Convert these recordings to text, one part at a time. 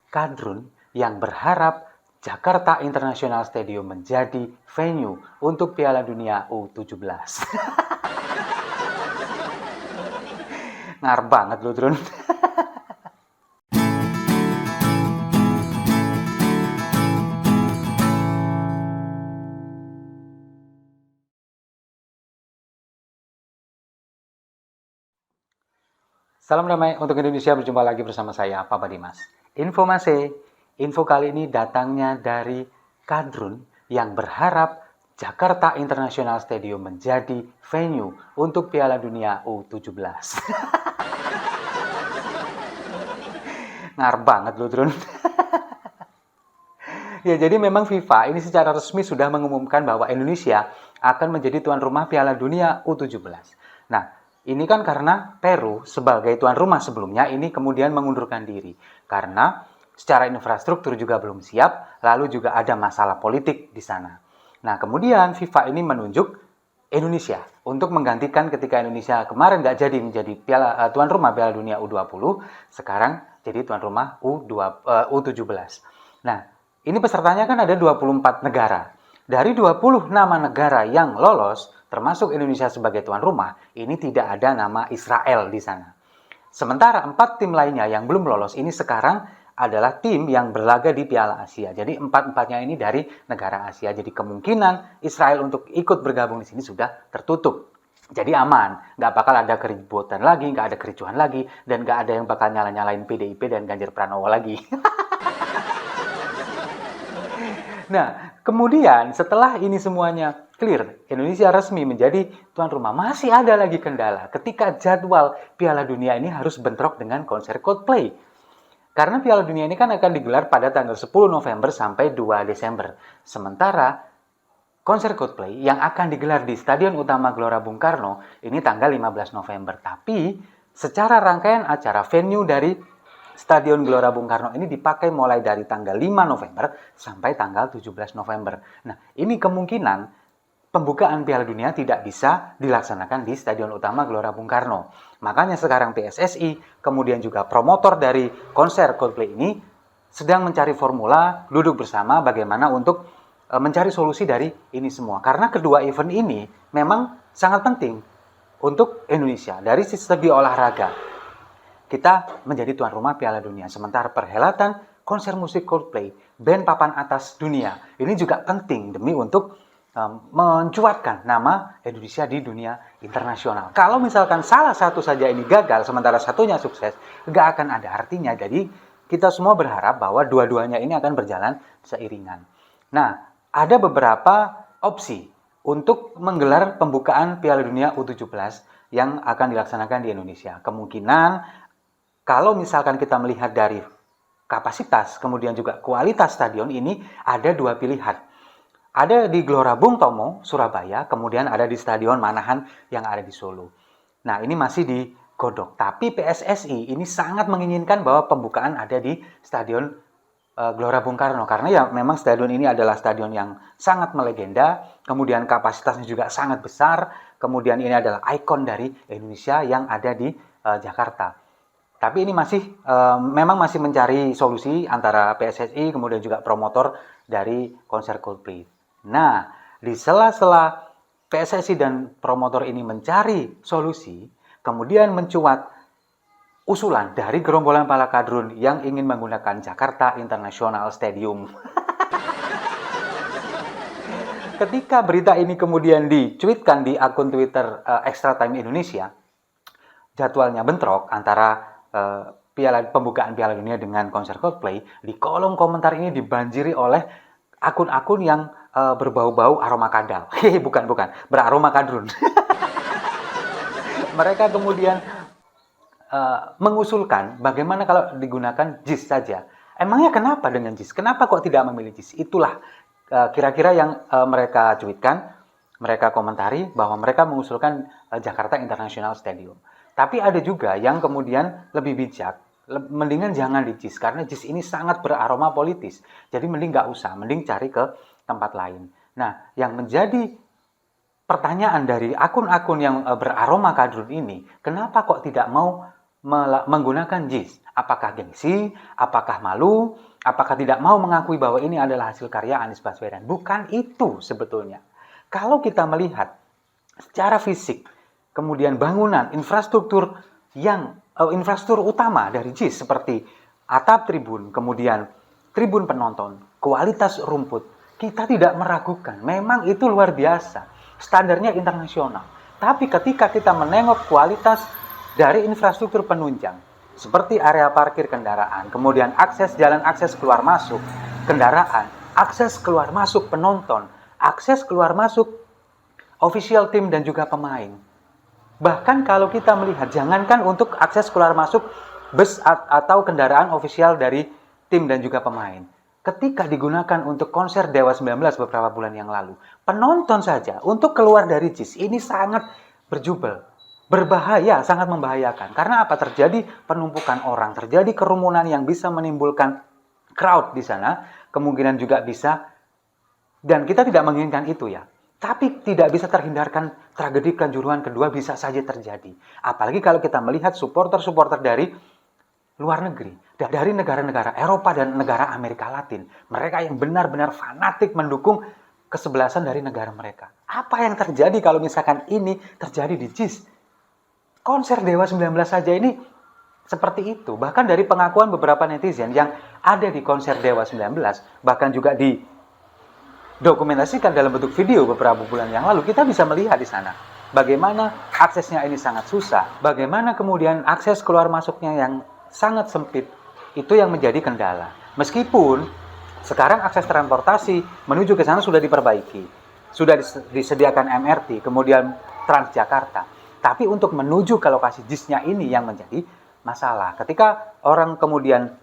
kadrun yang berharap Jakarta International Stadium menjadi venue untuk Piala Dunia U17. Ngar banget lu, Drun. Salam damai untuk Indonesia, berjumpa lagi bersama saya, Papa Dimas. Info kali ini datangnya dari kadrun yang berharap Jakarta International Stadium menjadi venue untuk Piala Dunia U17. Ngar banget lu, Drun. Ya, jadi memang FIFA ini secara resmi sudah mengumumkan bahwa Indonesia akan menjadi tuan rumah Piala Dunia U17. Nah, ini kan karena Peru sebagai tuan rumah sebelumnya ini kemudian mengundurkan diri. Karena secara infrastruktur juga belum siap, lalu juga ada masalah politik di sana. Nah, kemudian FIFA ini menunjuk Indonesia untuk menggantikan ketika Indonesia kemarin nggak jadi menjadi tuan rumah Piala Dunia U20, sekarang jadi tuan rumah U17. Nah, ini pesertanya kan ada 24 negara. Dari 20 nama negara yang lolos, termasuk Indonesia sebagai tuan rumah, ini tidak ada nama Israel di sana. Sementara 4 tim lainnya yang belum lolos ini sekarang adalah tim yang berlaga di Piala Asia. Jadi 4-4-nya ini dari negara Asia. Jadi kemungkinan Israel untuk ikut bergabung di sini sudah tertutup. Jadi aman, nggak bakal ada keributan lagi, nggak ada kericuhan lagi, dan nggak ada yang bakal nyala-nyalain PDIP dan Ganjar Pranowo lagi. Nah, kemudian setelah ini semuanya clear, Indonesia resmi menjadi tuan rumah, masih ada lagi kendala ketika jadwal Piala Dunia ini harus bentrok dengan konser Coldplay. Karena Piala Dunia ini kan akan digelar pada tanggal 10 November sampai 2 Desember. Sementara konser Coldplay yang akan digelar di Stadion Utama Gelora Bung Karno ini tanggal 15 November. Tapi secara rangkaian acara venue dari Stadion Gelora Bung Karno ini dipakai mulai dari tanggal 5 November sampai tanggal 17 November. Nah, ini kemungkinan pembukaan Piala Dunia tidak bisa dilaksanakan di Stadion Utama Gelora Bung Karno. Makanya sekarang PSSI, kemudian juga promotor dari konser Coldplay ini sedang mencari formula, duduk bersama bagaimana untuk mencari solusi dari ini semua. Karena kedua event ini memang sangat penting untuk Indonesia dari segi olahraga. Kita menjadi tuan rumah Piala Dunia. Sementara perhelatan konser musik Coldplay, band papan atas dunia, ini juga penting demi untuk mencuatkan nama Indonesia di dunia internasional. Kalau misalkan salah satu saja ini gagal, sementara satunya sukses, nggak akan ada artinya. Jadi kita semua berharap bahwa dua-duanya ini akan berjalan seiringan. Nah, ada beberapa opsi untuk menggelar pembukaan Piala Dunia U17 yang akan dilaksanakan di Indonesia. Kemungkinan kalau misalkan kita melihat dari kapasitas, kemudian juga kualitas stadion ini, ada dua pilihan. Ada di Gelora Bung Tomo, Surabaya, kemudian ada di Stadion Manahan yang ada di Solo. Nah, ini masih digodok. Tapi PSSI ini sangat menginginkan bahwa pembukaan ada di Stadion Gelora Bung Karno. Karena ya memang stadion ini adalah stadion yang sangat melegenda, kemudian kapasitasnya juga sangat besar, kemudian ini adalah ikon dari Indonesia yang ada di Jakarta. Tapi ini memang masih mencari solusi antara PSSI kemudian juga promotor dari konser Coldplay. Nah, di sela-sela PSSI dan promotor ini mencari solusi, kemudian mencuat usulan dari gerombolan para kadrun yang ingin menggunakan Jakarta International Stadium. Ketika berita ini kemudian dicuitkan di akun Twitter Extra Time Indonesia, jadwalnya bentrok antara pembukaan Piala Dunia dengan konser Coldplay, di kolom komentar ini dibanjiri oleh akun-akun yang berbau-bau aroma kadal. bukan, beraroma kadrun. Mereka kemudian mengusulkan bagaimana kalau digunakan JIS saja. Emangnya kenapa dengan JIS? Kenapa kok tidak memilih JIS? Itulah kira-kira yang mereka cuitkan, mereka komentari bahwa mereka mengusulkan Jakarta International Stadium. Tapi ada juga yang kemudian lebih bijak, mendingan jangan di JIS, karena JIS ini sangat beraroma politis. Jadi mending nggak usah, mending cari ke tempat lain. Nah, yang menjadi pertanyaan dari akun-akun yang beraroma kadrun ini, kenapa kok tidak mau menggunakan JIS? Apakah gengsi? Apakah malu? Apakah tidak mau mengakui bahwa ini adalah hasil karya Anies Baswedan? Bukan itu sebetulnya. Kalau kita melihat secara fisik, kemudian bangunan, infrastruktur infrastruktur utama dari JIS seperti atap tribun, kemudian tribun penonton, kualitas rumput, kita tidak meragukan. Memang itu luar biasa. Standarnya internasional. Tapi ketika kita menengok kualitas dari infrastruktur penunjang, seperti area parkir kendaraan, kemudian akses jalan akses keluar masuk kendaraan, akses keluar masuk penonton, akses keluar masuk official team dan juga pemain. Bahkan kalau kita melihat, jangankan untuk akses keluar masuk bus atau kendaraan official dari tim dan juga pemain. Ketika digunakan untuk konser Dewa 19 beberapa bulan yang lalu, penonton saja untuk keluar dari JIS ini sangat berjubel. Berbahaya, sangat membahayakan. Karena apa? Terjadi penumpukan orang, terjadi kerumunan yang bisa menimbulkan crowd di sana, kemungkinan juga bisa, dan kita tidak menginginkan itu ya. Tapi tidak bisa terhindarkan tragedi Kanjuruhan kedua bisa saja terjadi. Apalagi kalau kita melihat supporter-supporter dari luar negeri, dari negara-negara Eropa dan negara Amerika Latin. Mereka yang benar-benar fanatik mendukung kesebelasan dari negara mereka. Apa yang terjadi kalau misalkan ini terjadi di JIS? Konser Dewa 19 saja ini seperti itu. Bahkan dari pengakuan beberapa netizen yang ada di konser Dewa 19, bahkan juga dokumentasikan dalam bentuk video beberapa bulan yang lalu, kita bisa melihat di sana bagaimana aksesnya ini sangat susah, bagaimana kemudian akses keluar masuknya yang sangat sempit, itu yang menjadi kendala. Meskipun sekarang akses transportasi menuju ke sana sudah diperbaiki, sudah disediakan MRT, kemudian Transjakarta, tapi untuk menuju ke lokasi JIS-nya ini yang menjadi masalah. Ketika orang kemudian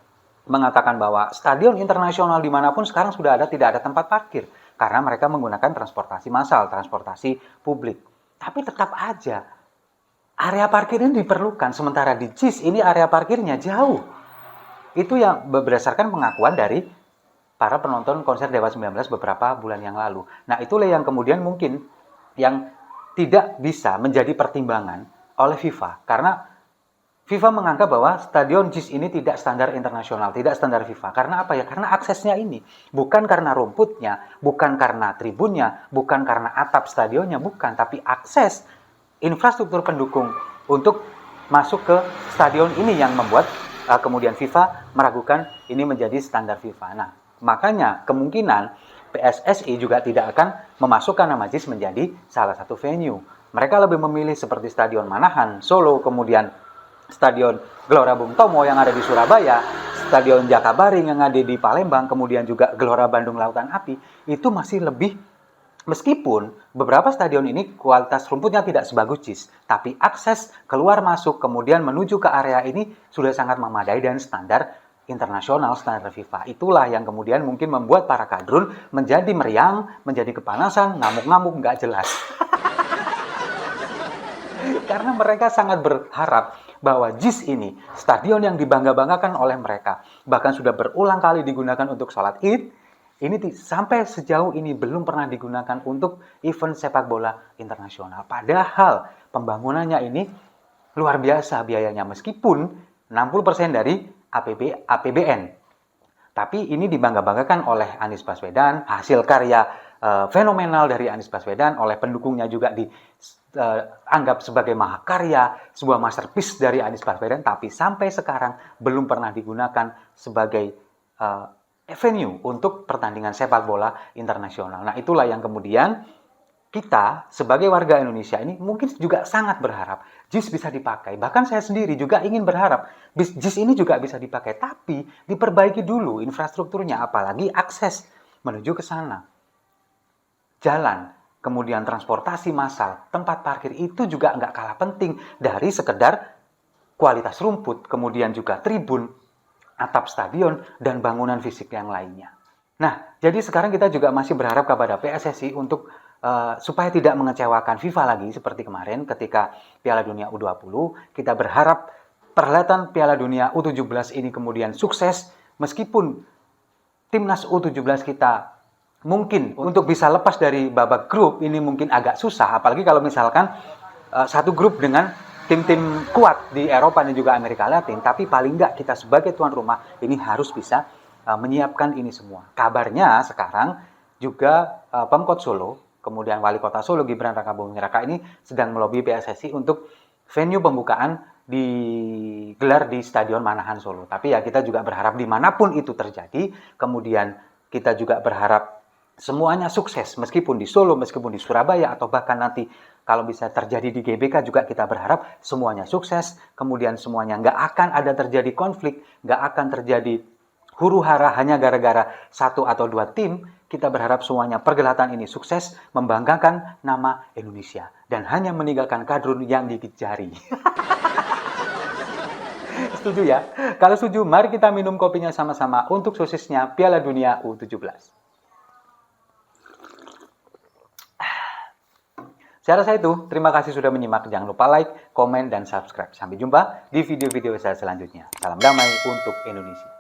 mengatakan bahwa stadion internasional dimanapun sekarang sudah tidak ada tempat parkir, karena mereka menggunakan transportasi massal, transportasi publik. Tapi tetap aja, area parkir ini diperlukan, sementara di JIS ini area parkirnya jauh. Itu yang berdasarkan pengakuan dari para penonton konser Dewa 19 beberapa bulan yang lalu. Nah, itulah yang kemudian mungkin yang tidak bisa menjadi pertimbangan oleh FIFA. Karena FIFA menganggap bahwa stadion JIS ini tidak standar internasional, tidak standar FIFA. Karena apa ya? Karena aksesnya ini. Bukan karena rumputnya, bukan karena tribunnya, bukan karena atap stadionnya, bukan. Tapi akses infrastruktur pendukung untuk masuk ke stadion ini yang membuat kemudian FIFA meragukan ini menjadi standar FIFA. Nah, makanya kemungkinan PSSI juga tidak akan memasukkan nama JIS menjadi salah satu venue. Mereka lebih memilih seperti Stadion Manahan, Solo, kemudian Stadion Gelora Bung Tomo yang ada di Surabaya, Stadion Jakabaring yang ada di Palembang, kemudian juga Gelora Bandung Lautan Api, itu masih lebih, meskipun beberapa stadion ini kualitas rumputnya tidak sebagus JIS, tapi akses keluar masuk kemudian menuju ke area ini sudah sangat memadai dan standar internasional, standar FIFA. Itulah yang kemudian mungkin membuat para kadrun menjadi meriang, menjadi kepanasan, ngamuk-ngamuk, nggak jelas. Karena mereka sangat berharap bahwa JIS ini, stadion yang dibangga-banggakan oleh mereka, bahkan sudah berulang kali digunakan untuk sholat Id, ini sampai sejauh ini belum pernah digunakan untuk event sepak bola internasional. Padahal pembangunannya ini luar biasa biayanya, meskipun 60% dari APBN. Tapi ini dibangga-banggakan oleh Anies Baswedan, hasil karya fenomenal dari Anies Baswedan, oleh pendukungnya juga dianggap sebagai mahakarya, sebuah masterpiece dari Anies Baswedan, tapi sampai sekarang belum pernah digunakan sebagai venue untuk pertandingan sepak bola internasional. Nah, itulah yang kemudian kita sebagai warga Indonesia ini mungkin juga sangat berharap JIS bisa dipakai. Bahkan saya sendiri juga ingin berharap JIS ini juga bisa dipakai, tapi diperbaiki dulu infrastrukturnya, apalagi akses menuju ke sana. Jalan, kemudian transportasi massal, tempat parkir itu juga nggak kalah penting dari sekedar kualitas rumput, kemudian juga tribun, atap stadion, dan bangunan fisik yang lainnya. Nah, jadi sekarang kita juga masih berharap kepada PSSI untuk supaya tidak mengecewakan FIFA lagi seperti kemarin ketika Piala Dunia U20. Kita berharap perhelatan Piala Dunia U17 ini kemudian sukses, meskipun timnas U17 kita mungkin untuk bisa lepas dari babak grup ini mungkin agak susah, apalagi kalau misalkan satu grup dengan tim-tim kuat di Eropa dan juga Amerika Latin, tapi paling nggak kita sebagai tuan rumah ini harus bisa menyiapkan ini semua. Kabarnya sekarang juga Pemkot Solo, kemudian Wali Kota Solo Gibran Rakabuming Raka ini sedang melobi PSSI untuk venue pembukaan digelar di Stadion Manahan Solo. Tapi ya kita juga berharap dimanapun itu terjadi, kemudian kita juga berharap semuanya sukses, meskipun di Solo, meskipun di Surabaya, atau bahkan nanti kalau bisa terjadi di GBK juga kita berharap semuanya sukses, kemudian semuanya nggak akan ada terjadi konflik, nggak akan terjadi huru-hara hanya gara-gara satu atau dua tim. Kita berharap semuanya pergelatan ini sukses, membanggakan nama Indonesia, dan hanya meninggalkan kadrun yang gigit jari. Setuju ya? Kalau setuju, mari kita minum kopinya sama-sama untuk sosisnya Piala Dunia U17. Saya rasa itu. Terima kasih sudah menyimak. Jangan lupa like, komen, dan subscribe. Sampai jumpa di video-video saya selanjutnya. Salam damai untuk Indonesia.